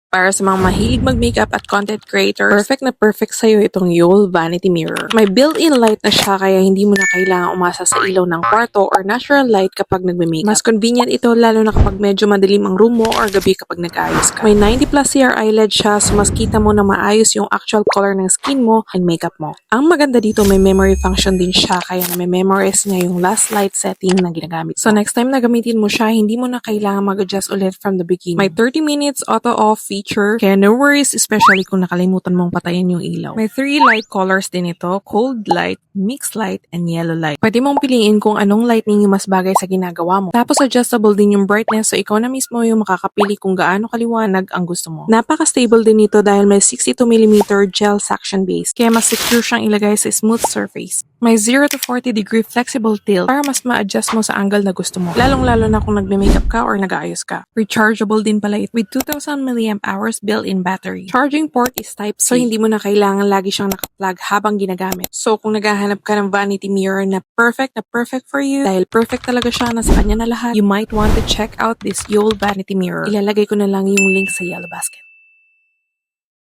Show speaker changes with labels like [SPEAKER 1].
[SPEAKER 1] Para sa mga mahilig mag-makeup at content creators, perfect na perfect sa'yo itong Yole Vanity Mirror. May built-in light na siya kaya hindi mo na kailangan umasa sa ilaw ng kwarto or natural light kapag nagme-makeup. Mas convenient ito lalo na kapag medyo madilim ang room mo or gabi kapag nag-ayos ka. May 90 plus CRI LED siya so mas kita mo na maayos yung actual color ng skin mo and makeup mo. Ang maganda dito may memory function din siya kaya na may memorize niya yung last light setting na ginagamit. So next time na gamitin mo siya, hindi mo na kailangan mag-adjust ulit from the beginning. May 30 minutes auto-off feature, kaya no worries, especially kung nakalimutan mong patayin yung ilaw. May 3 light colors din ito, cold light, mixed light, and yellow light. Pwede mong piliin kung anong lighting yung mas bagay sa ginagawa mo. Tapos adjustable din yung brightness so ikaw na mismo yung makakapili kung gaano kaliwanag ang gusto mo. Napaka-stable din ito dahil may 62mm gel suction base, kaya mas secure siyang ilagay sa smooth surface. May 0 to 40 degree flexible tilt para mas ma-adjust mo sa angle na gusto mo. Lalong-lalo na kung nagme-makeup ka or nag-aayos ka. Rechargeable din pala ito with 2,000 mAh built-in battery. Charging port is Type-C, so hindi mo na kailangan lagi siyang naka-plug habang ginagamit. So kung naghahanap ka ng vanity mirror na perfect for you, dahil perfect talaga siya, nasa kanya na lahat, you might want to check out this Yole Vanity Mirror. Ilalagay ko na lang yung link sa yellow basket.